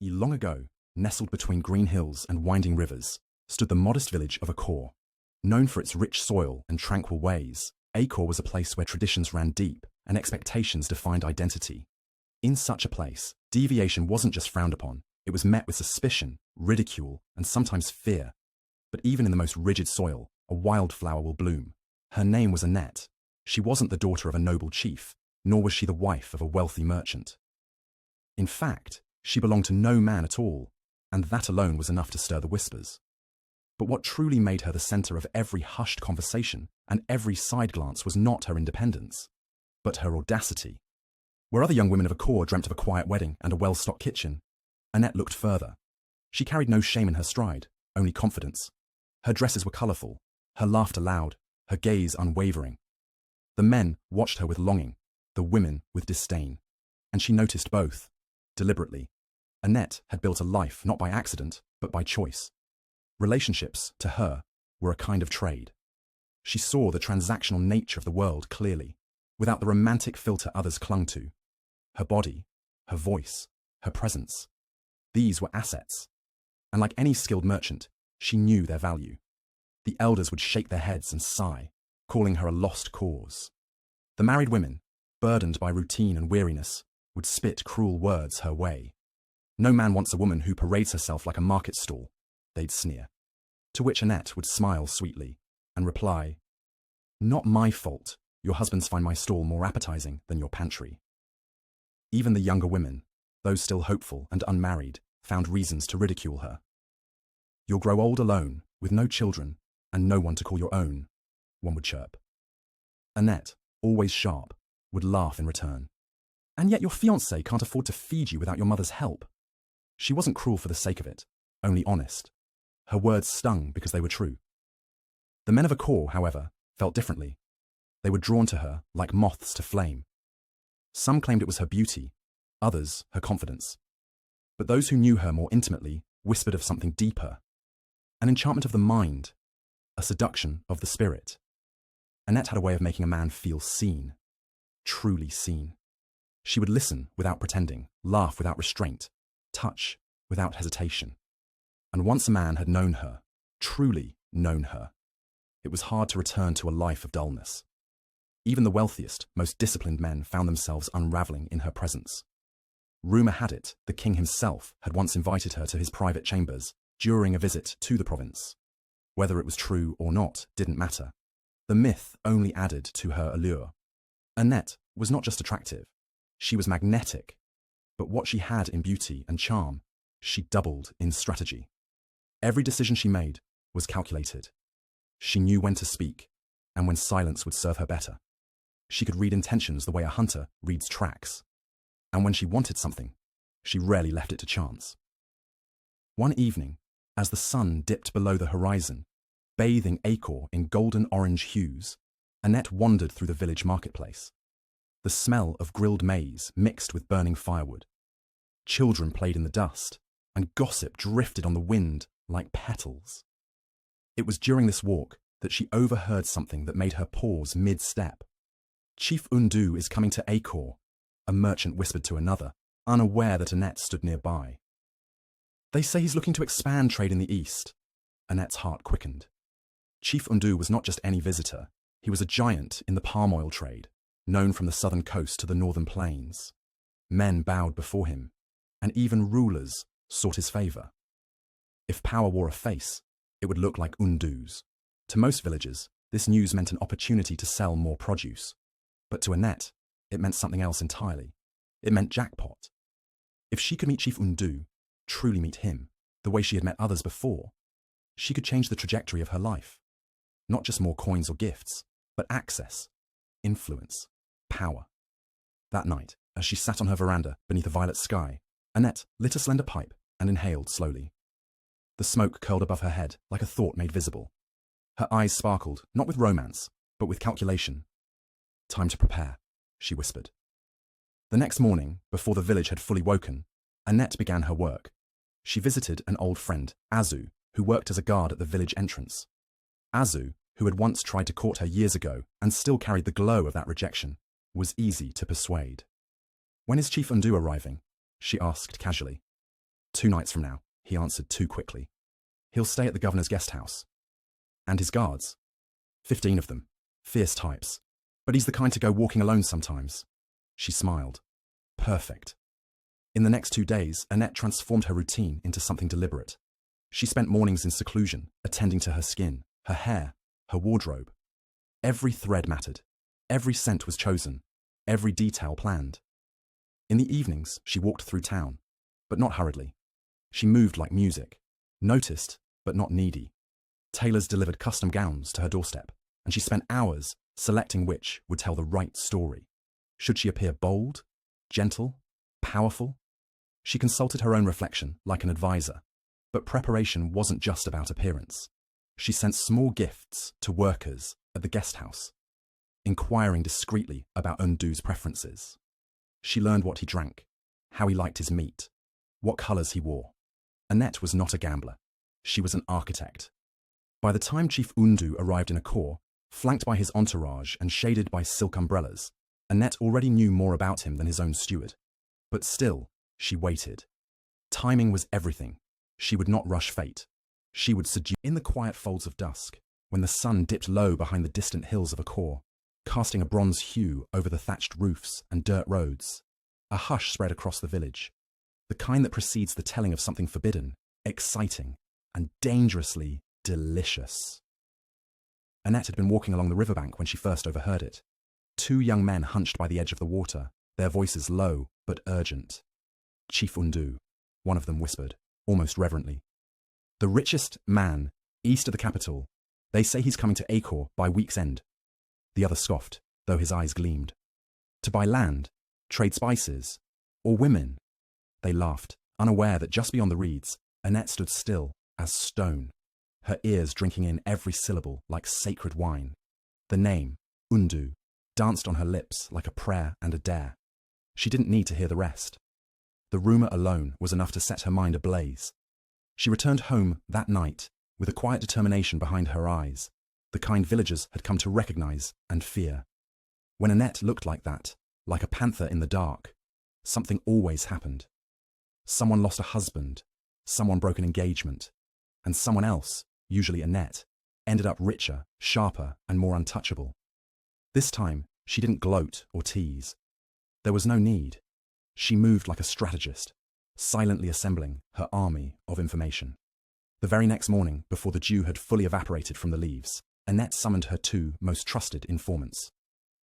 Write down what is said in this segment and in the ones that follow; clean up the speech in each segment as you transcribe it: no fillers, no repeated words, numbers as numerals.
Long ago, nestled between green hills and winding rivers, stood the modest village of Acor. Known for its rich soil and tranquil ways, Acor was a place where traditions ran deep and expectations defined identity. In such a place, deviation wasn't just frowned upon, it was met with suspicion, ridicule, and sometimes fear. But even in the most rigid soil, a wildflower will bloom. Her name was Annette. She wasn't the daughter of a noble chief, nor was she the wife of a wealthy merchant. In fact, she belonged to no man at all, and that alone was enough to stir the whispers. But what truly made her the center of every hushed conversation and every side glance was not her independence, but her audacity. Where other young women of Acor dreamt of a quiet wedding and a well-stocked kitchen, Annette looked further. She carried no shame in her stride, only confidence. Her dresses were colorful, her laughter loud, her gaze unwavering. The men watched her with longing, the women with disdain, and she noticed both, deliberately. Annette had built a life not by accident, but by choice. Relationships, to her, were a kind of trade. She saw the transactional nature of the world clearly, without the romantic filter others clung to. Her body, her voice, her presence. These were assets. And like any skilled merchant, she knew their value. The elders would shake their heads and sigh, calling her a lost cause. The married women, burdened by routine and weariness, would spit cruel words her way. No man wants a woman who parades herself like a market stall, they'd sneer. To which Annette would smile sweetly and reply, "Not my fault. Your husbands find my stall more appetizing than your pantry." Even the younger women, those still hopeful and unmarried, found reasons to ridicule her. "You'll grow old alone, with no children, and no one to call your own," one would chirp. Annette, always sharp, would laugh in return. "And yet your fiancé can't afford to feed you without your mother's help." She wasn't cruel for the sake of it, only honest. Her words stung because they were true. The men of Acor, however, felt differently. They were drawn to her like moths to flame. Some claimed it was her beauty, others her confidence. But those who knew her more intimately whispered of something deeper, an enchantment of the mind, a seduction of the spirit. Annette had a way of making a man feel seen, truly seen. She would listen without pretending, laugh without restraint, touch without hesitation. And once a man had known her, truly known her, it was hard to return to a life of dullness. Even the wealthiest, most disciplined men found themselves unraveling in her presence. Rumor had it the king himself had once invited her to his private chambers during a visit to the province. Whether it was true or not didn't matter. The myth only added to her allure. Annette was not just attractive, she was magnetic. But what she had in beauty and charm, she doubled in strategy. Every decision she made was calculated. She knew when to speak, and when silence would serve her better. She could read intentions the way a hunter reads tracks. And when she wanted something, she rarely left it to chance. One evening, as the sun dipped below the horizon, bathing Acor in golden orange hues, Annette wandered through the village marketplace. The smell of grilled maize mixed with burning firewood. Children played in the dust, and gossip drifted on the wind like petals. It was during this walk that she overheard something that made her pause mid-step. "Chief Undu is coming to Acor," a merchant whispered to another, unaware that Annette stood nearby. "They say he's looking to expand trade in the east." Annette's heart quickened. Chief Undu was not just any visitor, he was a giant in the palm oil trade, known from the southern coast to the northern plains. Men bowed before him, and even rulers sought his favor. If power wore a face, it would look like Undu's. To most villagers, this news meant an opportunity to sell more produce. But to Annette, it meant something else entirely. It meant jackpot. If she could meet Chief Undu, truly meet him, the way she had met others before, she could change the trajectory of her life. Not just more coins or gifts, but access, influence, power. That night, as she sat on her veranda beneath a violet sky, Annette lit a slender pipe and inhaled slowly. The smoke curled above her head like a thought made visible. Her eyes sparkled, not with romance, but with calculation. "Time to prepare," she whispered. The next morning, before the village had fully woken, Annette began her work. She visited an old friend, Azu, who worked as a guard at the village entrance. Azu, who had once tried to court her years ago and still carried the glow of that rejection, was easy to persuade. "When is Chief Undu arriving?" she asked casually. 2 nights from now, he answered too quickly. He'll stay at the governor's guest house. And his guards? 15 of them. Fierce types. But he's the kind to go walking alone sometimes. She smiled. Perfect. In the next 2 days, Annette transformed her routine into something deliberate. She spent mornings in seclusion, attending to her skin, her hair, her wardrobe. Every thread mattered. Every scent was chosen. Every detail planned. In the evenings, she walked through town, but not hurriedly. She moved like music, noticed, but not needy. Tailors delivered custom gowns to her doorstep, and she spent hours selecting which would tell the right story. Should she appear bold, gentle, powerful? She consulted her own reflection like an advisor, but preparation wasn't just about appearance. She sent small gifts to workers at the guest house, inquiring discreetly about Undu's preferences. She learned what he drank, how he liked his meat, what colours he wore. Annette was not a gambler. She was an architect. By the time Chief Undu arrived in a corps, flanked by his entourage and shaded by silk umbrellas, Annette already knew more about him than his own steward. But still, she waited. Timing was everything. She would not rush fate. She would seduce. In the quiet folds of dusk, when the sun dipped low behind the distant hills of a corps, casting a bronze hue over the thatched roofs and dirt roads, a hush spread across the village, the kind that precedes the telling of something forbidden, exciting, and dangerously delicious. Annette had been walking along the riverbank when she first overheard it. 2 young men hunched by the edge of the water, their voices low but urgent. Chief Undu, one of them whispered, almost reverently. The richest man east of the capital. They say he's coming to Acre by week's end. The other scoffed, though his eyes gleamed. To buy land, trade spices, or women? They laughed, unaware that just beyond the reeds, Annette stood still as stone, her ears drinking in every syllable like sacred wine. The name, Undu, danced on her lips like a prayer and a dare. She didn't need to hear the rest. The rumour alone was enough to set her mind ablaze. She returned home that night with a quiet determination behind her eyes, the kind villagers had come to recognise and fear. When Annette looked like that, like a panther in the dark, something always happened. Someone lost a husband, someone broke an engagement, and someone else, usually Annette, ended up richer, sharper, and more untouchable. This time, she didn't gloat or tease. There was no need. She moved like a strategist, silently assembling her army of information. The very next morning, before the dew had fully evaporated from the leaves, Annette summoned her 2 most trusted informants.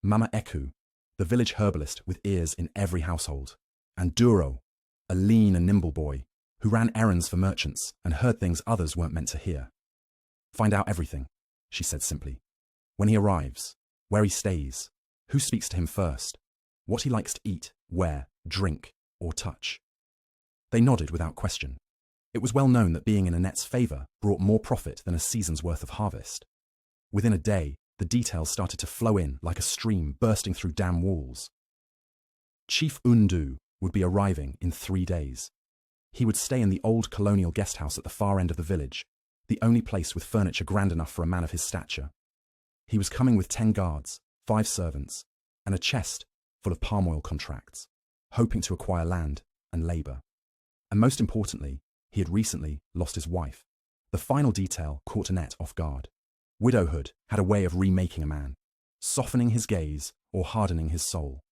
Mama Eku, the village herbalist with ears in every household, and Duro, a lean and nimble boy who ran errands for merchants and heard things others weren't meant to hear. Find out everything, she said simply. When he arrives, where he stays, who speaks to him first, what he likes to eat, wear, drink, or touch. They nodded without question. It was well known that being in Annette's favour brought more profit than a season's worth of harvest. Within a day, the details started to flow in like a stream bursting through dam walls. Chief Undu would be arriving in 3 days. He would stay in the old colonial guest house at the far end of the village, the only place with furniture grand enough for a man of his stature. He was coming with 10 guards, 5 servants, and a chest full of palm oil contracts, hoping to acquire land and labour. And most importantly, he had recently lost his wife. The final detail caught Annette off guard. Widowhood had a way of remaking a man, softening his gaze or hardening his soul.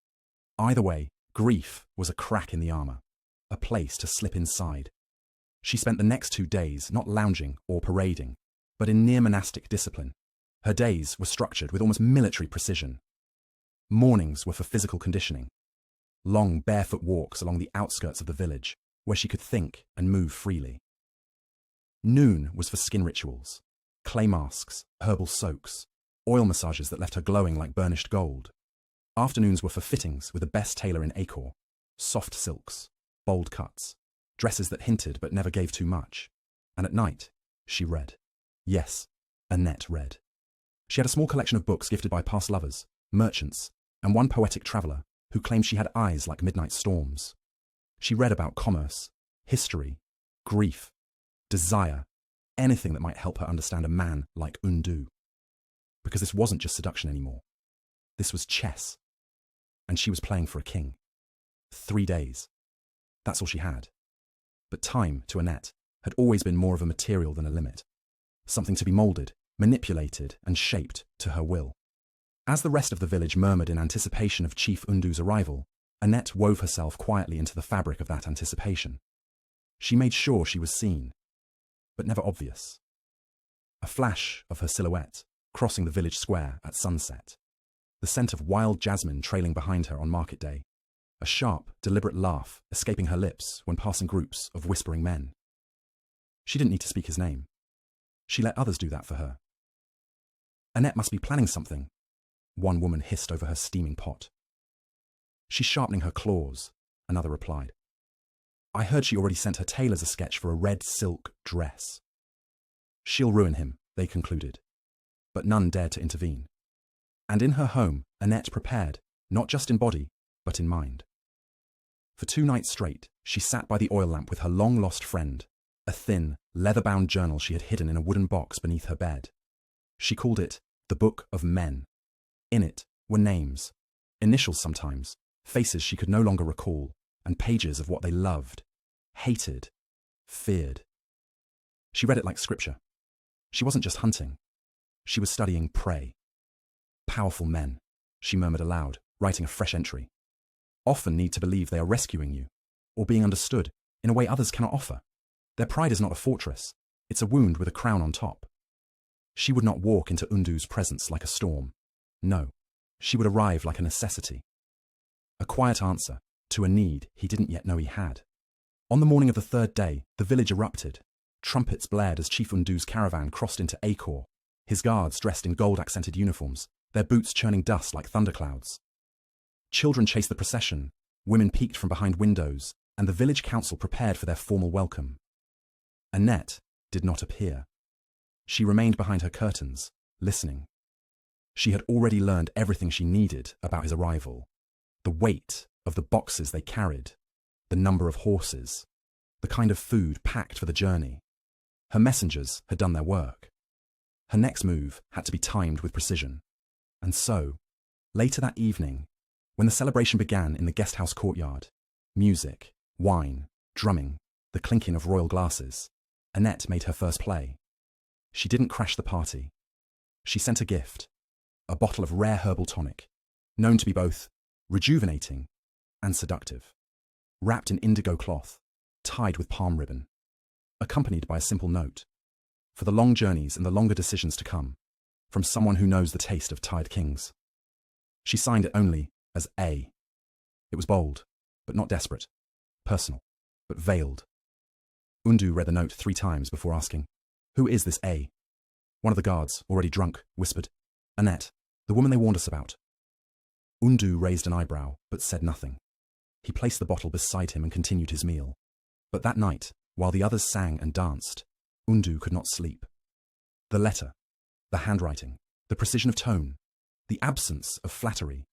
Either way, grief was a crack in the armour, a place to slip inside. She spent the next 2 days not lounging or parading, but in near monastic discipline. Her days were structured with almost military precision. Mornings were for physical conditioning, long barefoot walks along the outskirts of the village, where she could think and move freely. Noon was for skin rituals, clay masks, herbal soaks, oil massages that left her glowing like burnished gold. Afternoons were for fittings with the best tailor in Acre, soft silks, bold cuts, dresses that hinted but never gave too much. And at night, she read. Yes, Annette read. She had a small collection of books gifted by past lovers, merchants, and one poetic traveller who claimed she had eyes like midnight storms. She read about commerce, history, grief, desire, anything that might help her understand a man like Undu. Because this wasn't just seduction anymore. This was chess. And she was playing for a king. 3 days. That's all she had. But time, to Annette, had always been more of a material than a limit. Something to be moulded, manipulated, and shaped to her will. As the rest of the village murmured in anticipation of Chief Undu's arrival, Annette wove herself quietly into the fabric of that anticipation. She made sure she was seen, but never obvious. A flash of her silhouette, crossing the village square at sunset. The scent of wild jasmine trailing behind her on market day. A sharp, deliberate laugh escaping her lips when passing groups of whispering men. She didn't need to speak his name. She let others do that for her. Annette must be planning something, one woman hissed over her steaming pot. She's sharpening her claws, another replied. I heard she already sent her tailors a sketch for a red silk dress. She'll ruin him, they concluded. But none dared to intervene. And in her home, Annette prepared, not just in body, but in mind. For 2 nights straight, she sat by the oil lamp with her long-lost friend, a thin, leather-bound journal she had hidden in a wooden box beneath her bed. She called it the Book of Men. In it were names, initials sometimes, faces she could no longer recall, and pages of what they loved, hated, feared. She read it like scripture. She wasn't just hunting. She was studying prey. Powerful men, she murmured aloud, writing a fresh entry, often need to believe they are rescuing you, or being understood in a way others cannot offer. Their pride is not a fortress, it's a wound with a crown on top. She would not walk into Undu's presence like a storm. No, she would arrive like a necessity. A quiet answer to a need he didn't yet know he had. On the morning of the 3rd day, the village erupted. Trumpets blared as Chief Undu's caravan crossed into Acor, his guards dressed in gold-accented uniforms, their boots churning dust like thunderclouds. Children chased the procession, women peeked from behind windows, and the village council prepared for their formal welcome. Annette did not appear. She remained behind her curtains, listening. She had already learned everything she needed about his arrival. The weight of the boxes they carried, the number of horses, the kind of food packed for the journey. Her messengers had done their work. Her next move had to be timed with precision. And so, later that evening, when the celebration began in the guest house courtyard, music, wine, drumming, the clinking of royal glasses, Annette made her first play. She didn't crash the party. She sent a gift, a bottle of rare herbal tonic, known to be both rejuvenating and seductive, wrapped in indigo cloth, tied with palm ribbon, accompanied by a simple note, for the long journeys and the longer decisions to come, from someone who knows the taste of tied kings. She signed it only as A. It was bold, but not desperate, personal, but veiled. Undu read the note 3 times before asking, "Who is this A?" One of the guards, already drunk, whispered, "Annette, the woman they warned us about." Undu raised an eyebrow, but said nothing. He placed the bottle beside him and continued his meal. But that night, while the others sang and danced, Undu could not sleep. The letter, the handwriting, the precision of tone, the absence of flattery,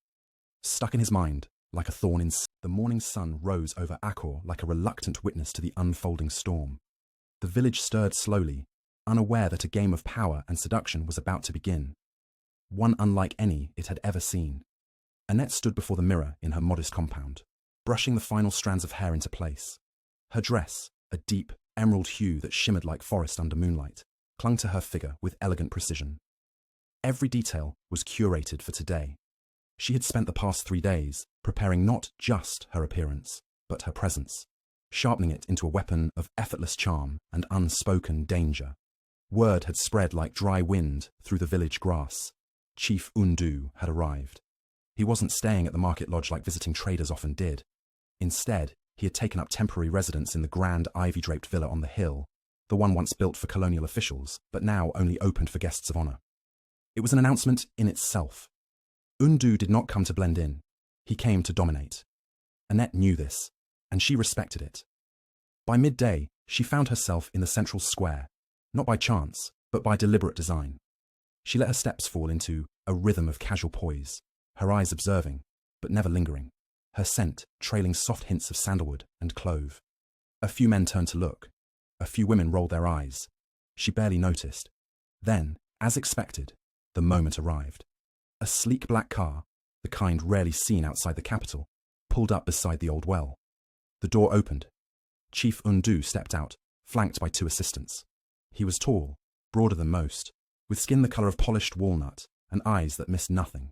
stuck in his mind like a thorn in. The morning sun rose over Acor like a reluctant witness to the unfolding storm. The village stirred slowly, unaware that a game of power and seduction was about to begin, one unlike any it had ever seen. Annette stood before the mirror in her modest compound, brushing the final strands of hair into place. Her dress, a deep, emerald hue that shimmered like forest under moonlight, clung to her figure with elegant precision. Every detail was curated for today. She had spent the past 3 days preparing not just her appearance, but her presence, sharpening it into a weapon of effortless charm and unspoken danger. Word had spread like dry wind through the village grass. Chief Undu had arrived. He wasn't staying at the market lodge like visiting traders often did. Instead, he had taken up temporary residence in the grand ivy-draped villa on the hill, the one once built for colonial officials, but now only opened for guests of honor. It was an announcement in itself. Undu did not come to blend in. He came to dominate. Annette knew this, and she respected it. By midday, she found herself in the central square, not by chance, but by deliberate design. She let her steps fall into a rhythm of casual poise, her eyes observing, but never lingering, her scent trailing soft hints of sandalwood and clove. A few men turned to look. A few women rolled their eyes. She barely noticed. Then, as expected, the moment arrived. A sleek black car, the kind rarely seen outside the capital, pulled up beside the old well. The door opened. Chief Undu stepped out, flanked by 2 assistants. He was tall, broader than most, with skin the colour of polished walnut and eyes that missed nothing.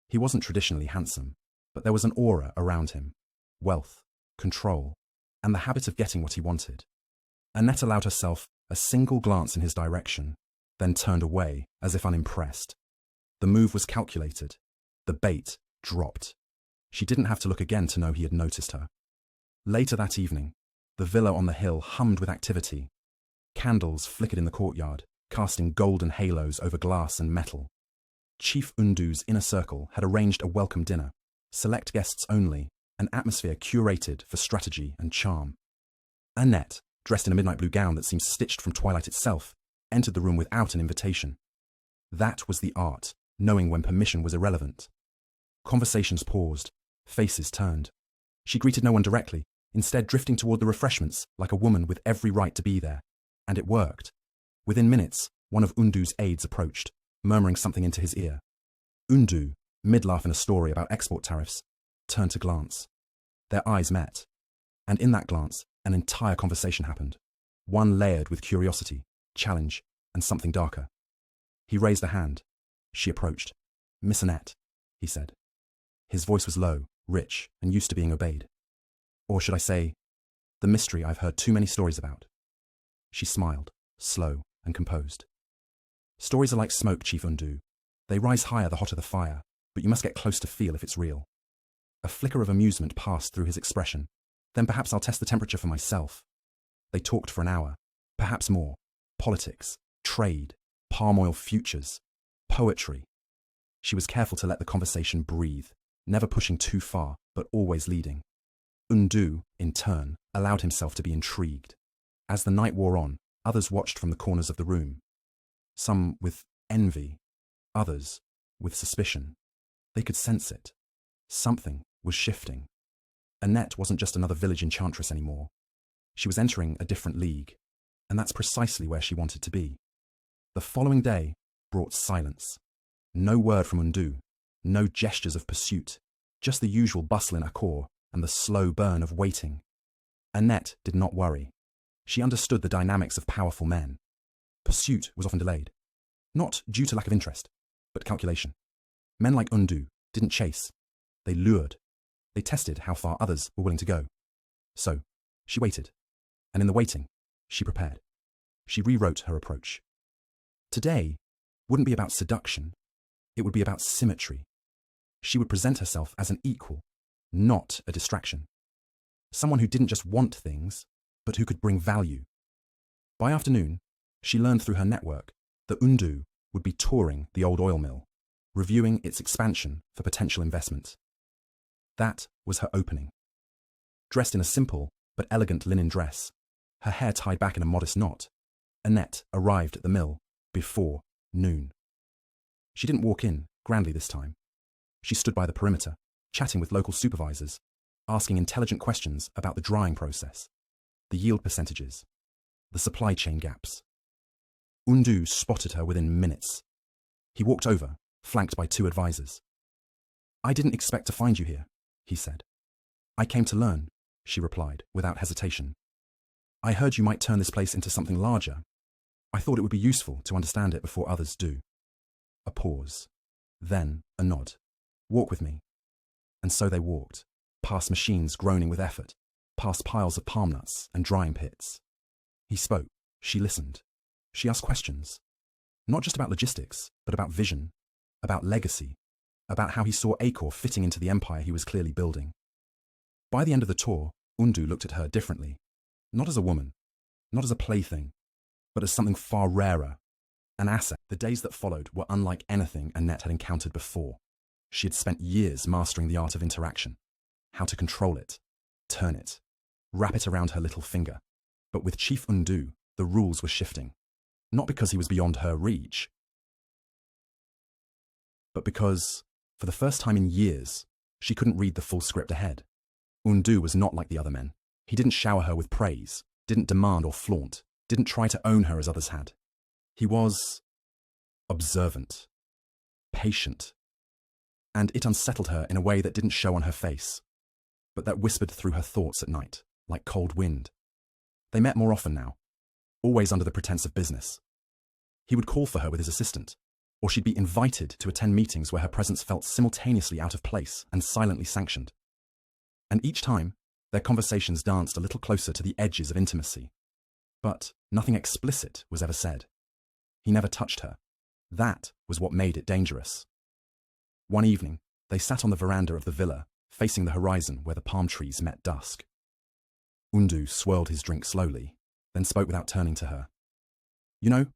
He wasn't traditionally handsome, but there was an aura around him, wealth, control, and the habit of getting what he wanted. Annette allowed herself a single glance in his direction, then turned away as if unimpressed. The move was calculated. The bait dropped. She didn't have to look again to know he had noticed her. Later that evening, the villa on the hill hummed with activity. Candles flickered in the courtyard, casting golden halos over glass and metal. Chief Undu's inner circle had arranged a welcome dinner, select guests only, an atmosphere curated for strategy and charm. Annette, dressed in a midnight blue gown that seemed stitched from twilight itself, entered the room without an invitation. That was the art, knowing when permission was irrelevant. Conversations paused, faces turned. She greeted no one directly, instead drifting toward the refreshments like a woman with every right to be there. And it worked. Within minutes, one of Undu's aides approached, murmuring something into his ear. Undu, mid-laugh in a story about export tariffs, turned to glance. Their eyes met. And in that glance, an entire conversation happened, one layered with curiosity, challenge, and something darker. He raised a hand. She approached. "Miss Annette," he said. His voice was low, rich, and used to being obeyed. Or should I say, the mystery I've heard too many stories about. She smiled, slow and composed. Stories are like smoke, Chief Undu. They rise higher the hotter the fire, but you must get close to feel if it's real. A flicker of amusement passed through his expression. Then perhaps I'll test the temperature for myself. They talked for an hour, perhaps more. Politics, trade, palm oil futures, poetry. She was careful to let the conversation breathe, never pushing too far, but always leading. Undu, in turn, allowed himself to be intrigued. As the night wore on, others watched from the corners of the room. Some with envy, others with suspicion. They could sense it. Something was shifting. Annette wasn't just another village enchantress anymore. She was entering a different league, and that's precisely where she wanted to be. The following day brought silence. No word from Undu, no gestures of pursuit, just the usual bustle in Akor and the slow burn of waiting. Annette did not worry. She understood the dynamics of powerful men. Pursuit was often delayed, not due to lack of interest, but calculation. Men like Undu didn't chase. They lured. They tested how far others were willing to go. So, she waited. And in the waiting, she prepared. She rewrote her approach. Today wouldn't be about seduction. It would be about symmetry. She would present herself as an equal, not a distraction. Someone who didn't just want things, but who could bring value. By afternoon, she learned through her network that Undu would be touring the old oil mill, reviewing its expansion for potential investment. That was her opening. Dressed in a simple but elegant linen dress, her hair tied back in a modest knot, Annette arrived at the mill before noon. She didn't walk in grandly this time. She stood by the perimeter, chatting with local supervisors, asking intelligent questions about the drying process, the yield percentages, the supply chain gaps. Undu spotted her within minutes. He walked over, flanked by 2 advisors. "I didn't expect to find you here," he said. "I came to learn," she replied, without hesitation. "I heard you might turn this place into something larger. I thought it would be useful to understand it before others do." A pause, then a nod. "Walk with me." And so they walked, past machines groaning with effort, past piles of palm nuts and drying pits. He spoke, she listened. She asked questions, not just about logistics, but about vision, about legacy, about how he saw Akor fitting into the empire he was clearly building. By the end of the tour, Undu looked at her differently, not as a woman, not as a plaything, but as something far rarer, an asset. The days that followed were unlike anything Annette had encountered before. She had spent years mastering the art of interaction, how to control it, turn it, wrap it around her little finger. But with Chief Undu, the rules were shifting, not because he was beyond her reach, but because, for the first time in years, she couldn't read the full script ahead. Undu was not like the other men. He didn't shower her with praise, didn't demand or flaunt, didn't try to own her as others had. He was observant, patient, and it unsettled her in a way that didn't show on her face, but that whispered through her thoughts at night, like cold wind. They met more often now, always under the pretense of business. He would call for her with his assistant, or she'd be invited to attend meetings where her presence felt simultaneously out of place and silently sanctioned. And each time, their conversations danced a little closer to the edges of intimacy. But nothing explicit was ever said. He never touched her. That was what made it dangerous. One evening, they sat on the veranda of the villa, facing the horizon where the palm trees met dusk. Undu swirled his drink slowly, then spoke without turning to her. You know,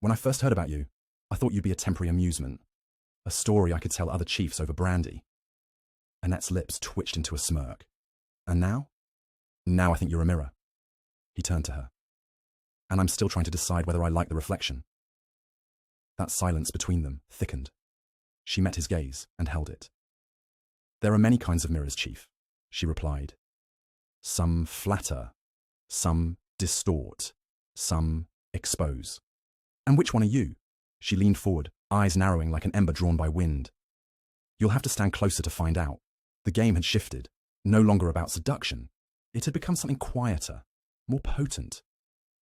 when I first heard about you, I thought you'd be a temporary amusement, a story I could tell other chiefs over brandy. Annette's lips twitched into a smirk. And now? Now I think you're a mirror. He turned to her. And I'm still trying to decide whether I like the reflection. That silence between them thickened. She met his gaze and held it. There are many kinds of mirrors, Chief, she replied. Some flatter, some distort, some expose. And which one are you? She leaned forward, eyes narrowing like an ember drawn by wind. You'll have to stand closer to find out. The game had shifted, no longer about seduction. It had become something quieter, more potent.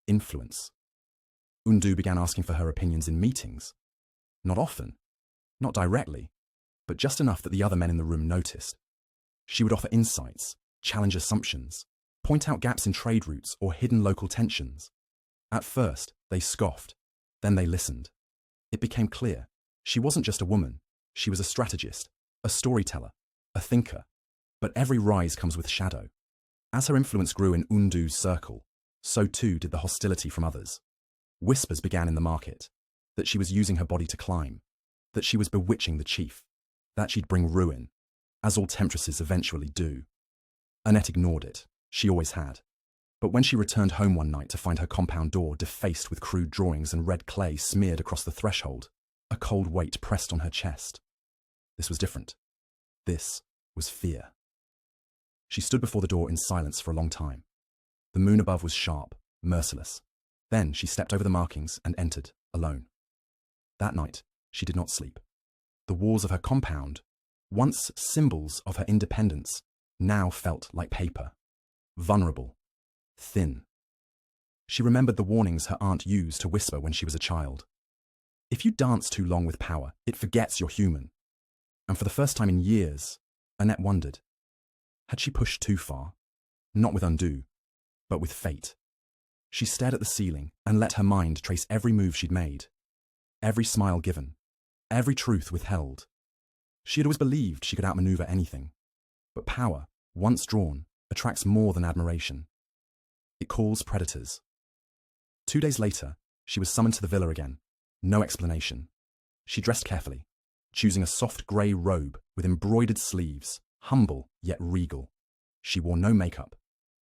Influence. Undu began asking for her opinions in meetings. Not often, not directly, but just enough that the other men in the room noticed. She would offer insights, challenge assumptions, point out gaps in trade routes or hidden local tensions. At first, they scoffed, then they listened. It became clear, she wasn't just a woman, she was a strategist, a storyteller, a thinker. But every rise comes with shadow. As her influence grew in Undu's circle, so too did the hostility from others. Whispers began in the market, that she was using her body to climb, that she was bewitching the chief, that she'd bring ruin, as all temptresses eventually do. Annette ignored it, she always had. But when she returned home one night to find her compound door defaced with crude drawings and red clay smeared across the threshold, a cold weight pressed on her chest. This was different. This was fear. She stood before the door in silence for a long time. The moon above was sharp, merciless. Then she stepped over the markings and entered, alone. That night, she did not sleep. The walls of her compound, once symbols of her independence, now felt like paper. Vulnerable. Thin. She remembered the warnings her aunt used to whisper when she was a child. If you dance too long with power, it forgets you're human. And for the first time in years, Annette wondered, had she pushed too far? Not with Undu, but with fate. She stared at the ceiling and let her mind trace every move she'd made, every smile given, every truth withheld. She had always believed she could outmaneuver anything. But power, once drawn, attracts more than admiration. It calls predators. 2 days later, she was summoned to the villa again. No explanation. She dressed carefully, choosing a soft grey robe with embroidered sleeves, humble yet regal. She wore no makeup,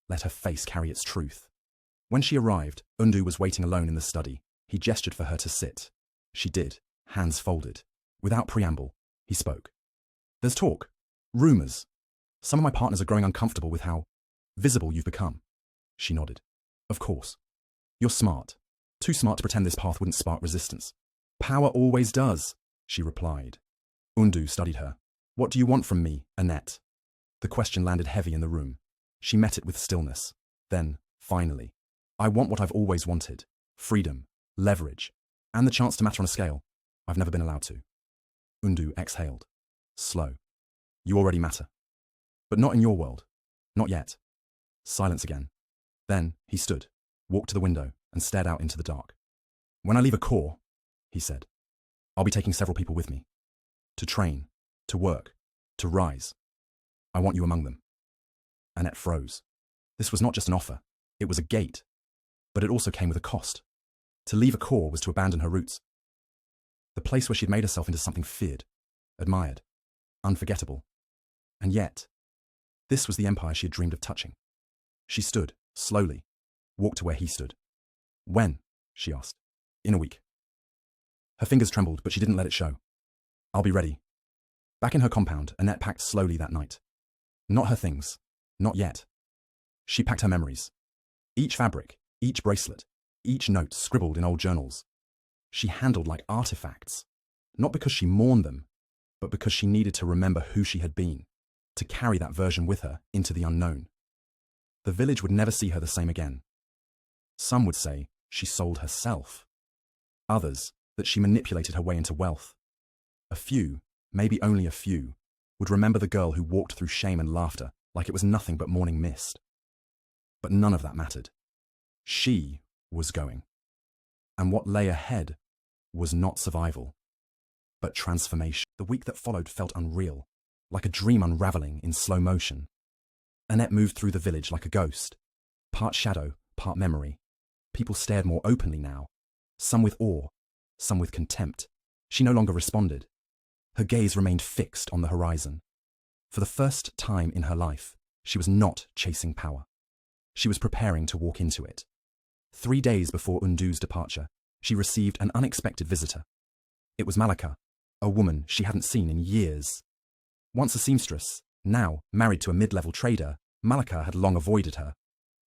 let her face carry its truth. When she arrived, Undu was waiting alone in the study. He gestured for her to sit. She did, hands folded. Without preamble, he spoke. There's talk, rumours. Some of my partners are growing uncomfortable with how visible you've become. She nodded. Of course. You're smart. Too smart to pretend this path wouldn't spark resistance. Power always does, she replied. Undu studied her. What do you want from me, Annette? The question landed heavy in the room. She met it with stillness. Then, finally, I want what I've always wanted. Freedom, leverage, and the chance to matter on a scale I've never been allowed to. Undu exhaled. Slow. You already matter. But not in your world. Not yet. Silence again. Then he stood, walked to the window, and stared out into the dark. When I leave a corps, he said, I'll be taking several people with me. To train, to work, to rise. I want you among them. Annette froze. This was not just an offer. It was a gate. But it also came with a cost. To leave a corps was to abandon her roots. The place where she'd made herself into something feared, admired, unforgettable. And yet, this was the empire she had dreamed of touching. She stood, slowly, walked to where he stood. When? She asked. In a week. Her fingers trembled, but she didn't let it show. I'll be ready. Back in her compound, Annette packed slowly that night. Not her things. Not yet. She packed her memories. Each fabric, each bracelet, each note scribbled in old journals. She handled like artifacts, not because she mourned them, but because she needed to remember who she had been, to carry that version with her into the unknown. The village would never see her the same again. Some would say she sold herself. Others, that she manipulated her way into wealth. A few, maybe only a few, would remember the girl who walked through shame and laughter like it was nothing but morning mist. But none of that mattered. She was going. And what lay ahead was not survival, but transformation. The week that followed felt unreal, like a dream unraveling in slow motion. Annette moved through the village like a ghost, part shadow, part memory. People stared more openly now, some with awe, some with contempt. She no longer responded. Her gaze remained fixed on the horizon. For the first time in her life, she was not chasing power. She was preparing to walk into it. 3 days before Undu's departure, she received an unexpected visitor. It was Malika, a woman she hadn't seen in years. Once a seamstress, now married to a mid-level trader, Malika had long avoided her.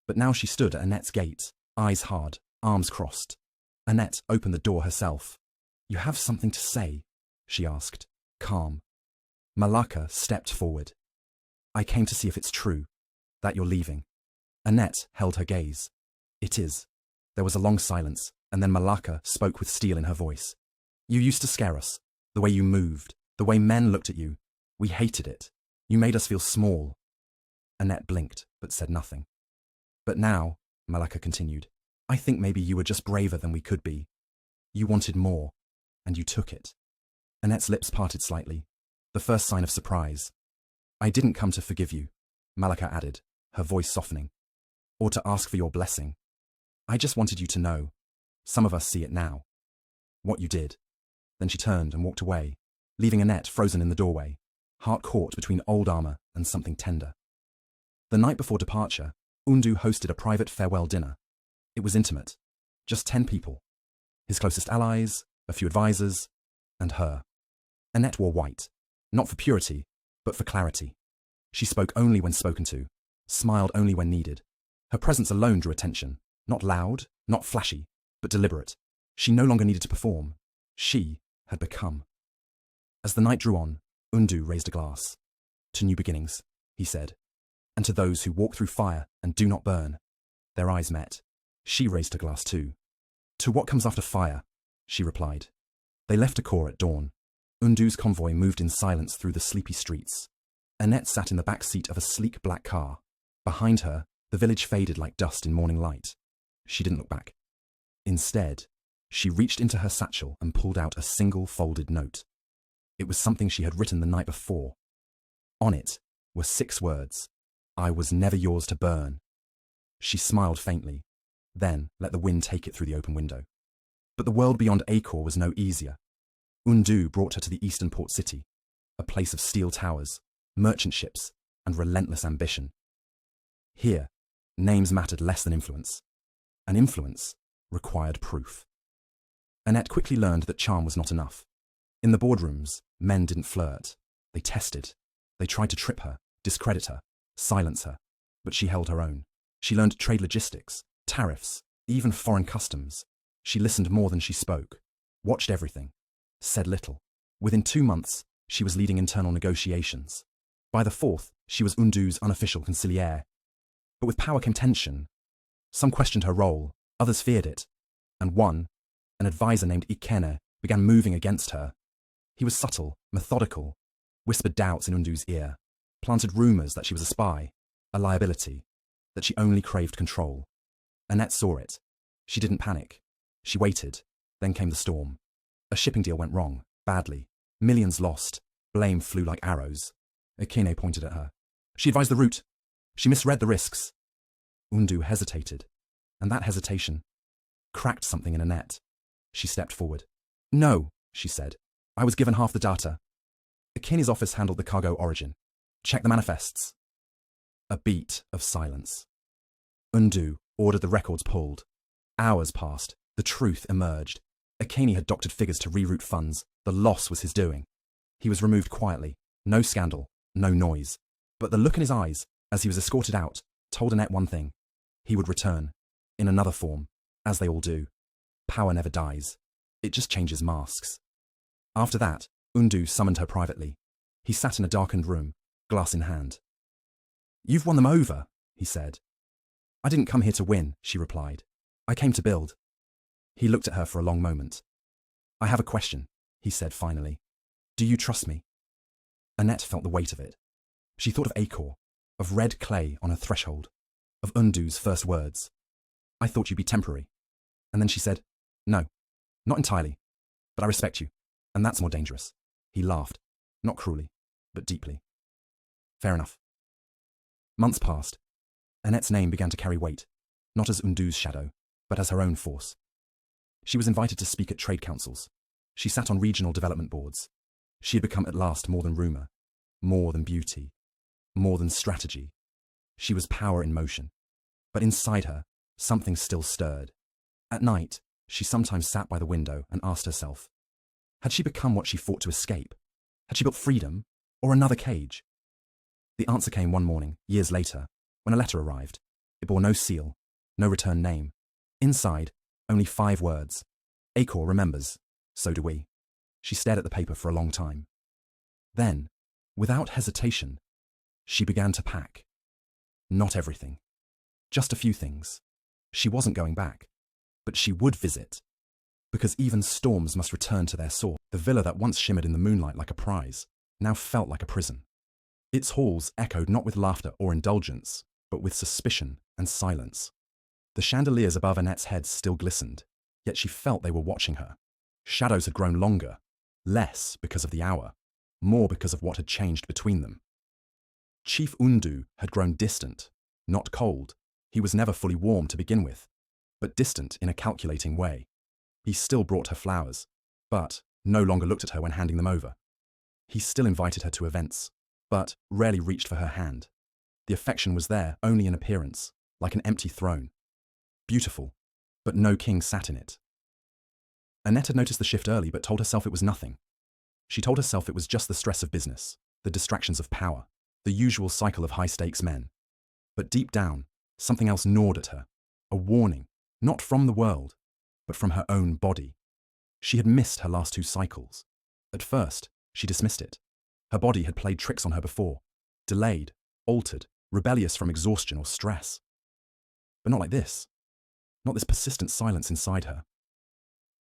But now she stood at Annette's gate, eyes hard, arms crossed. Annette opened the door herself. "You have something to say?" she asked, calm. Malika stepped forward. "I came to see if it's true, that you're leaving." Annette held her gaze. "It is." There was a long silence, and then Malika spoke with steel in her voice. "You used to scare us, the way you moved, the way men looked at you. We hated it. You made us feel small." Annette blinked, but said nothing. "But now," Malika continued, "I think maybe you were just braver than we could be. You wanted more, and you took it." Annette's lips parted slightly, the first sign of surprise. "I didn't come to forgive you," Malika added, her voice softening, "or to ask for your blessing. I just wanted you to know. Some of us see it now. What you did." Then she turned and walked away, leaving Annette frozen in the doorway, heart caught between old armor and something tender. The night before departure, Undu hosted a private farewell dinner. It was intimate, just 10 people. His closest allies, a few advisors, and her. Annette wore white, not for purity, but for clarity. She spoke only when spoken to, smiled only when needed. Her presence alone drew attention, not loud, not flashy, but deliberate. She no longer needed to perform. She had become. As the night drew on, Undu raised a glass. "To new beginnings," he said, "and to those who walk through fire and do not burn." Their eyes met. She raised her glass too. "To what comes after fire," she replied. They left Akor at dawn. Undu's convoy moved in silence through the sleepy streets. Annette sat in the back seat of a sleek black car. Behind her, the village faded like dust in morning light. She didn't look back. Instead, she reached into her satchel and pulled out a single folded note. It was something she had written the night before. On it were 6 words: "I was never yours to burn." She smiled faintly, then let the wind take it through the open window. But the world beyond Akor was no easier. Undu brought her to the eastern port city, a place of steel towers, merchant ships, and relentless ambition. Here, names mattered less than influence, and influence required proof. Annette quickly learned that charm was not enough. In the boardrooms, men didn't flirt. They tested. They tried to trip her, discredit her, silence her. But she held her own. She learned trade logistics, tariffs, even foreign customs. She listened more than she spoke, watched everything, said little. Within 2 months, she was leading internal negotiations. By the 4th, she was Undu's unofficial conciliere. But with power came tension. Some questioned her role, others feared it, and one, an advisor named Ikene, began moving against her. He was subtle, methodical, whispered doubts in Undu's ear, planted rumors that she was a spy, a liability, that she only craved control. Annette saw it. She didn't panic. She waited. Then came the storm. A shipping deal went wrong, badly. Millions lost. Blame flew like arrows. Ikene pointed at her. She advised the route. She misread the risks. Undu hesitated, and that hesitation cracked something in Annette. She stepped forward. "No," she said. "I was given half the data. Ikene's office handled the cargo origin. Check the manifests." A beat of silence. Undu ordered the records pulled. Hours passed. The truth emerged. Ikene had doctored figures to reroute funds. The loss was his doing. He was removed quietly. No scandal, no noise. But the look in his eyes, as he was escorted out, told Annette one thing. He would return, in another form, as they all do. Power never dies. It just changes masks. After that, Undu summoned her privately. He sat in a darkened room, glass in hand. "You've won them over," he said. "I didn't come here to win," she replied. I came to build. He looked at her for a long moment. I have a question, he said finally. Do you trust me? Annette felt the weight of it. She thought of Acor, of red clay on her threshold, of Undu's first words. I thought you'd be temporary. And then she said, no, not entirely, but I respect you, and that's more dangerous. He laughed, not cruelly, but deeply. Fair enough. Months passed. Annette's name began to carry weight, not as Undu's shadow, but as her own force. She was invited to speak at trade councils. She sat on regional development boards. She had become at last more than rumour, more than beauty, more than strategy. She was power in motion. But inside her, something still stirred. At night, she sometimes sat by the window and asked herself, had she become what she fought to escape? Had she built freedom, or another cage? The answer came one morning, years later, when a letter arrived. It bore no seal, no return name. Inside, only 5 words. Acor remembers, so do we. She stared at the paper for a long time. Then, without hesitation, she began to pack. Not everything. Just a few things. She wasn't going back, but she would visit. Because even storms must return to their source. The villa that once shimmered in the moonlight like a prize, now felt like a prison. Its halls echoed not with laughter or indulgence, but with suspicion and silence. The chandeliers above Annette's head still glistened, yet she felt they were watching her. Shadows had grown longer, less because of the hour, more because of what had changed between them. Chief Undu had grown distant, not cold. He was never fully warm to begin with, but distant in a calculating way. He still brought her flowers, but no longer looked at her when handing them over. He still invited her to events, but rarely reached for her hand. The affection was there only in appearance, like an empty throne. Beautiful, but no king sat in it. Annette had noticed the shift early but told herself it was nothing. She told herself it was just the stress of business, the distractions of power, the usual cycle of high-stakes men. But deep down, something else gnawed at her, a warning, not from the world, but from her own body. She had missed her last 2 cycles. At first, she dismissed it. Her body had played tricks on her before, delayed, altered, rebellious from exhaustion or stress. But not like this. Not this persistent silence inside her.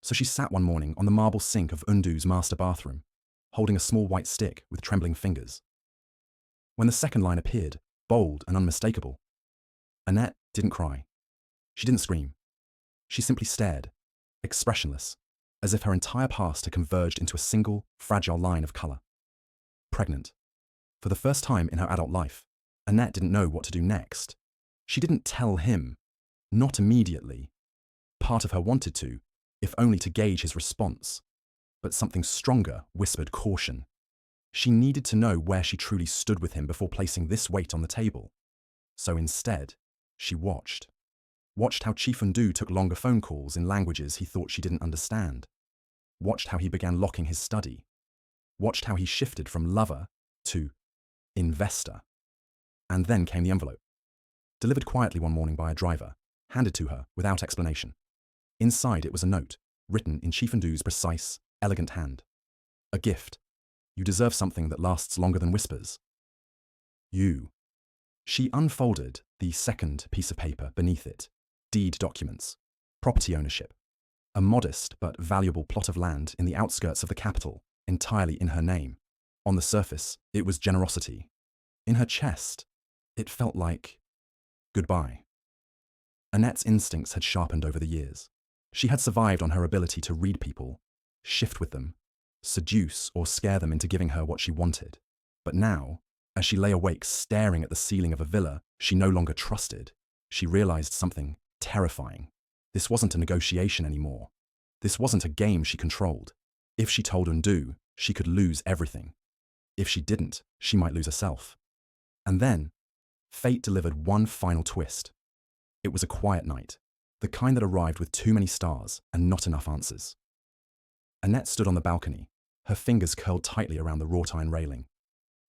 So she sat one morning on the marble sink of Undu's master bathroom, holding a small white stick with trembling fingers. When the second line appeared, bold and unmistakable, Annette didn't cry. She didn't scream. She simply stared, expressionless, as if her entire past had converged into a single, fragile line of colour. Pregnant. For the first time in her adult life, Annette didn't know what to do next. She didn't tell him. Not immediately. Part of her wanted to, if only to gauge his response. But something stronger whispered caution. She needed to know where she truly stood with him before placing this weight on the table. So instead, she watched. Watched how Chief Undu took longer phone calls in languages he thought she didn't understand. Watched how he began locking his study. Watched how he shifted from lover to investor. And then came the envelope. Delivered quietly one morning by a driver, handed to her without explanation. Inside it was a note, written in Chief Undu's precise, elegant hand. A gift. You deserve something that lasts longer than whispers. You. She unfolded the second piece of paper beneath it. Deed documents. Property ownership. A modest but valuable plot of land in the outskirts of the capital, entirely in her name. On the surface, it was generosity. In her chest, it felt like goodbye. Annette's instincts had sharpened over the years. She had survived on her ability to read people, shift with them, seduce or scare them into giving her what she wanted. But now, as she lay awake staring at the ceiling of a villa she no longer trusted, she realized something terrifying. This wasn't a negotiation anymore. This wasn't a game she controlled. If she told Undu, she could lose everything. If she didn't, she might lose herself. And then, fate delivered one final twist. It was a quiet night, the kind that arrived with too many stars and not enough answers. Annette stood on the balcony, her fingers curled tightly around the wrought iron railing.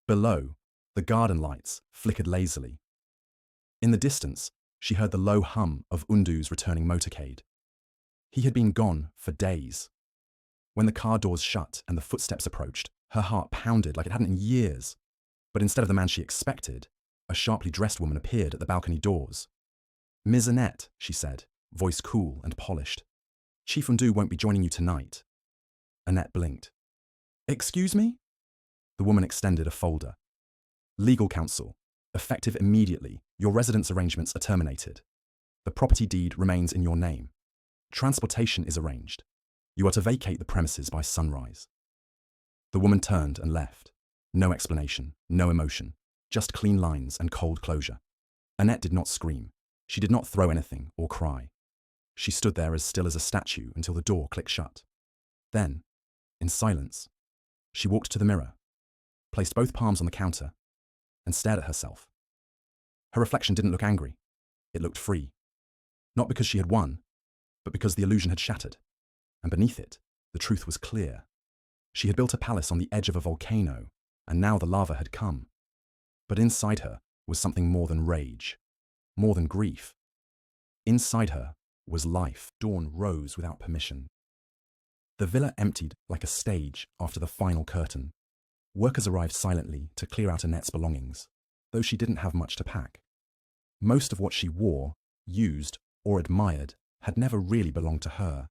Below, the garden lights flickered lazily. In the distance, she heard the low hum of Undu's returning motorcade. He had been gone for days. When the car doors shut and the footsteps approached, her heart pounded like it hadn't in years. But instead of the man she expected, a sharply dressed woman appeared at the balcony doors. "Ms. Annette," she said, voice cool and polished. Chief Undu won't be joining you tonight. Annette blinked. Excuse me? The woman extended a folder. Legal counsel. Effective immediately. Your residence arrangements are terminated. The property deed remains in your name. Transportation is arranged. You are to vacate the premises by sunrise. The woman turned and left. No explanation, no emotion, just clean lines and cold closure. Annette did not scream. She did not throw anything or cry. She stood there as still as a statue until the door clicked shut. Then, in silence, she walked to the mirror, placed both palms on the counter, and stared at herself. Her reflection didn't look angry. It looked free. Not because she had won, but because the illusion had shattered. And beneath it, the truth was clear. She had built a palace on the edge of a volcano, and now the lava had come. But inside her was something more than rage, more than grief. Inside her was life. Dawn rose without permission. The villa emptied like a stage after the final curtain. Workers arrived silently to clear out Annette's belongings, though she didn't have much to pack. Most of what she wore, used, or admired had never really belonged to her.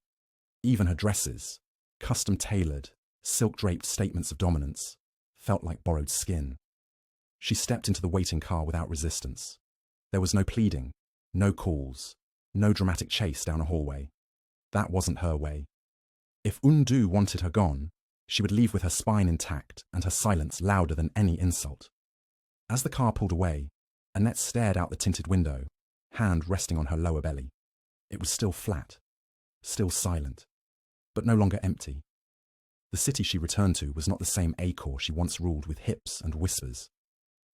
Even her dresses, custom-tailored, silk-draped statements of dominance, felt like borrowed skin. She stepped into the waiting car without resistance. There was no pleading, no calls, no dramatic chase down a hallway. That wasn't her way. If Undu wanted her gone, she would leave with her spine intact and her silence louder than any insult. As the car pulled away, Annette stared out the tinted window, hand resting on her lower belly. It was still flat, still silent, but no longer empty. The city she returned to was not the same Acre she once ruled with hips and whispers.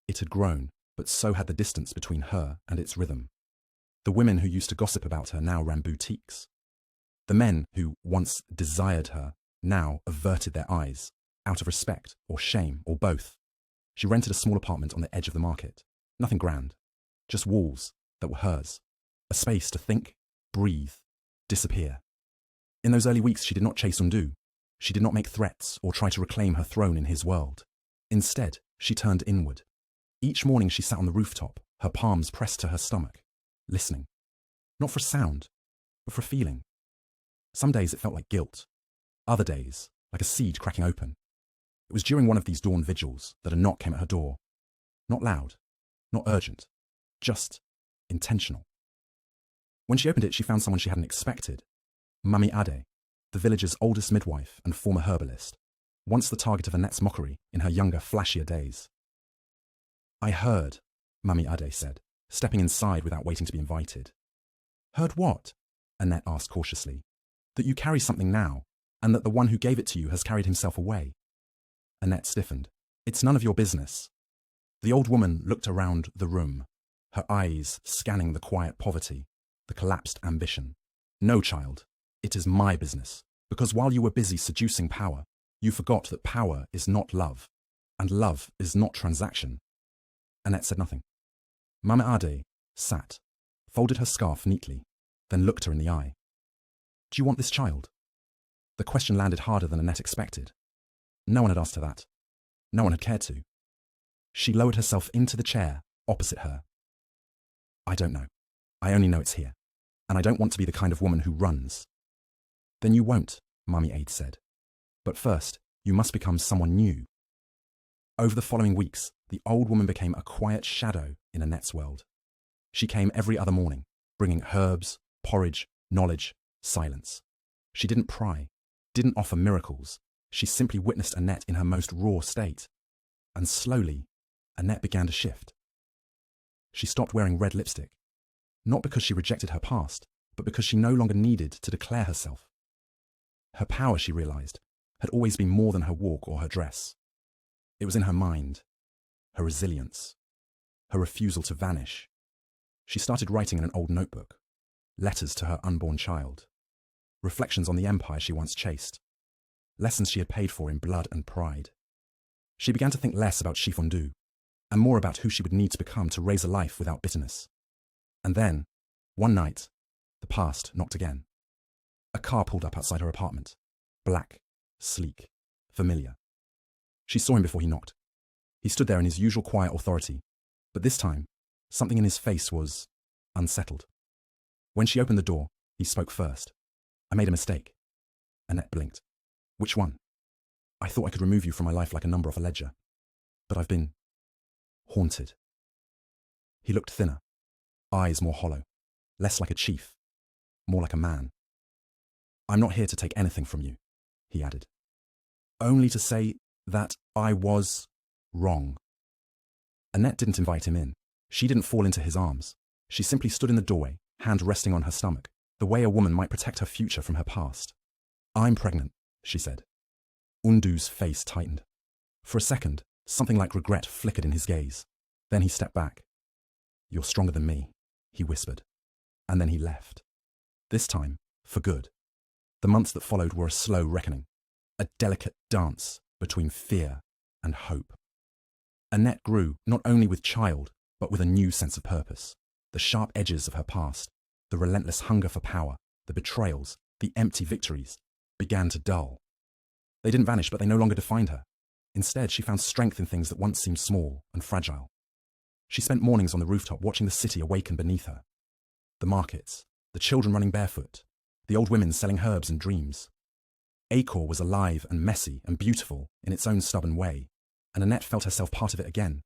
It had grown, but so had the distance between her and its rhythm. The women who used to gossip about her now ran boutiques. The men who once desired her now averted their eyes, out of respect or shame or both. She rented a small apartment on the edge of the market. Nothing grand, just walls that were hers. A space to think, breathe, disappear. In those early weeks she did not chase Undu. She did not make threats or try to reclaim her throne in his world. Instead, she turned inward. Each morning she sat on the rooftop, her palms pressed to her stomach, listening. Not for a sound, but for a feeling. Some days it felt like guilt. Other days, like a seed cracking open. It was during one of these dawn vigils that a knock came at her door. Not loud, not urgent, just intentional. When she opened it, she found someone she hadn't expected. Mami Ade, the village's oldest midwife and former herbalist, once the target of Annette's mockery in her younger, flashier days. I heard, Mami Ade said, stepping inside without waiting to be invited. Heard what? Annette asked cautiously. That you carry something now, and that the one who gave it to you has carried himself away. Annette stiffened. It's none of your business. The old woman looked around the room, her eyes scanning the quiet poverty, the collapsed ambition. No, child, it is my business, because while you were busy seducing power, you forgot that power is not love, and love is not transaction. Annette said nothing. Mama Ade sat, folded her scarf neatly, then looked her in the eye. Do you want this child? The question landed harder than Annette expected. No one had asked her that. No one had cared to. She lowered herself into the chair opposite her. I don't know. I only know it's here. And I don't want to be the kind of woman who runs. Then you won't, Mummy Ade said. But first, you must become someone new. Over the following weeks, the old woman became a quiet shadow in Annette's world. She came every other morning, bringing herbs, porridge, knowledge, silence. She didn't pry, didn't offer miracles. She simply witnessed Annette in her most raw state. And slowly, Annette began to shift. She stopped wearing red lipstick, not because she rejected her past, but because she no longer needed to declare herself. Her power, she realized, had always been more than her walk or her dress. It was in her mind, her resilience, her refusal to vanish. She started writing in an old notebook, letters to her unborn child, reflections on the empire she once chased, lessons she had paid for in blood and pride. She began to think less about Chief Undu, and more about who she would need to become to raise a life without bitterness. And then, one night, the past knocked again. A car pulled up outside her apartment, black, sleek, familiar. She saw him before he knocked. He stood there in his usual quiet authority, but this time, something in his face was unsettled. When she opened the door, He spoke first. I made a mistake. Annette blinked. Which one? I thought I could remove you from my life like a number off a ledger. But I've been haunted. He looked thinner, eyes more hollow, less like a chief, more like a man. I'm not here to take anything from you, he added. Only to say that I was wrong. Annette didn't invite him in. She didn't fall into his arms. She simply stood in the doorway, hand resting on her stomach, the way a woman might protect her future from her past. I'm pregnant, she said. Undu's face tightened. For a second, something like regret flickered in his gaze. Then he stepped back. You're stronger than me, he whispered. And then he left. This time, for good. The months that followed were a slow reckoning, a delicate dance between fear and hope. Annette grew not only with child, but with a new sense of purpose. The sharp edges of her past, the relentless hunger for power, the betrayals, the empty victories, began to dull. They didn't vanish, but they no longer defined her. Instead, she found strength in things that once seemed small and fragile. She spent mornings on the rooftop watching the city awaken beneath her. The markets, the children running barefoot, the old women selling herbs and dreams. Acre was alive and messy and beautiful in its own stubborn way, and Annette felt herself part of it again,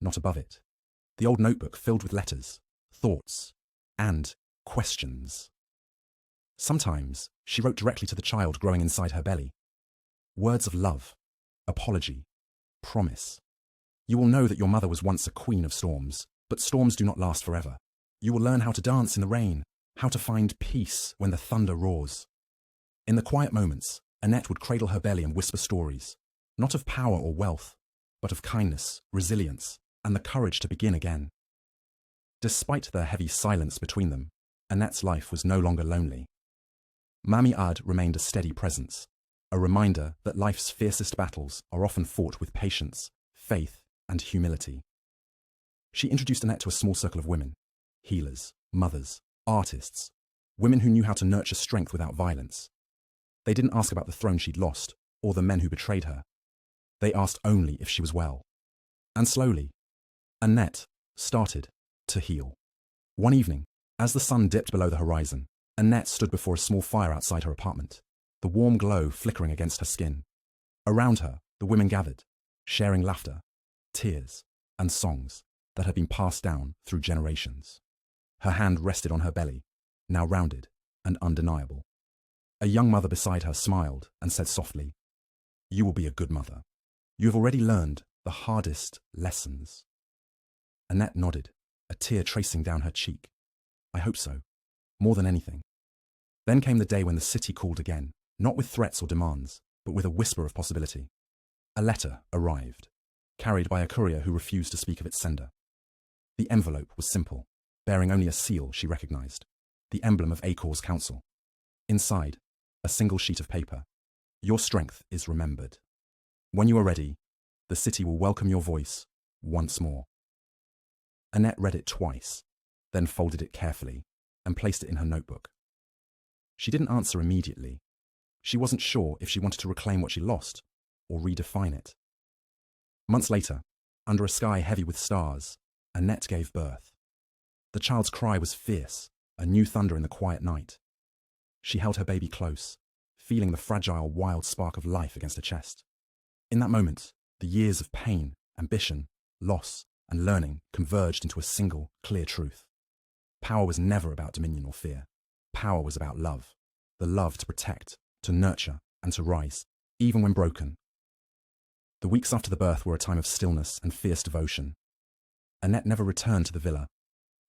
not above it. The old notebook filled with letters, thoughts, and questions. Sometimes she wrote directly to the child growing inside her belly. Words of love, apology, promise. You will know that your mother was once a queen of storms, but storms do not last forever. You will learn how to dance in the rain, how to find peace when the thunder roars. In the quiet moments, Annette would cradle her belly and whisper stories, not of power or wealth, but of kindness, resilience, and the courage to begin again. Despite the heavy silence between them, Annette's life was no longer lonely. Mammy Ad remained a steady presence, a reminder that life's fiercest battles are often fought with patience, faith, and humility. She introduced Annette to a small circle of women, healers, mothers, artists, women who knew how to nurture strength without violence. They didn't ask about the throne she'd lost, or the men who betrayed her. They asked only if she was well. And slowly, Annette started to heal. One evening, as the sun dipped below the horizon, Annette stood before a small fire outside her apartment, the warm glow flickering against her skin. Around her, the women gathered, sharing laughter, tears, and songs that had been passed down through generations. Her hand rested on her belly, now rounded and undeniable. A young mother beside her smiled and said softly, "You will be a good mother. You have already learned the hardest lessons." Annette nodded, a tear tracing down her cheek. "I hope so, more than anything." Then came the day when the city called again, not with threats or demands, but with a whisper of possibility. A letter arrived, carried by a courier who refused to speak of its sender. The envelope was simple, bearing only a seal she recognized, the emblem of Acre's council. Inside, a single sheet of paper. Your strength is remembered. When you are ready, the city will welcome your voice once more. Annette read it twice, then folded it carefully and placed it in her notebook. She didn't answer immediately. She wasn't sure if she wanted to reclaim what she lost or redefine it. Months later, under a sky heavy with stars, Annette gave birth. The child's cry was fierce, a new thunder in the quiet night. She held her baby close, feeling the fragile, wild spark of life against her chest. In that moment, the years of pain, ambition, loss, and learning converged into a single, clear truth. Power was never about dominion or fear. Power was about love, the love to protect, to nurture, and to rise, even when broken. The weeks after the birth were a time of stillness and fierce devotion. Annette never returned to the villa.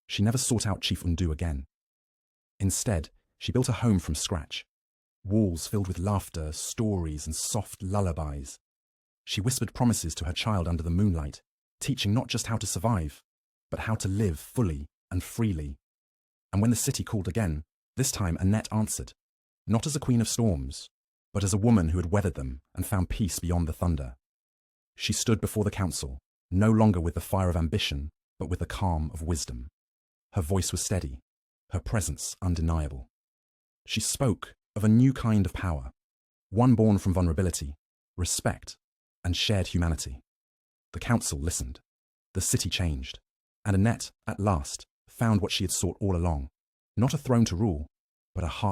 She never sought out Chief Undu again. Instead, she built a home from scratch, walls filled with laughter, stories, and soft lullabies. She whispered promises to her child under the moonlight, teaching not just how to survive, but how to live fully and freely. And when the city called again, this time Annette answered, not as a queen of storms, but as a woman who had weathered them and found peace beyond the thunder. She stood before the council, no longer with the fire of ambition, but with the calm of wisdom. Her voice was steady, her presence undeniable. She spoke of a new kind of power, one born from vulnerability, respect, and shared humanity. The council listened. The city changed. And Annette, at last, found what she had sought all along. Not a throne to rule, but a heart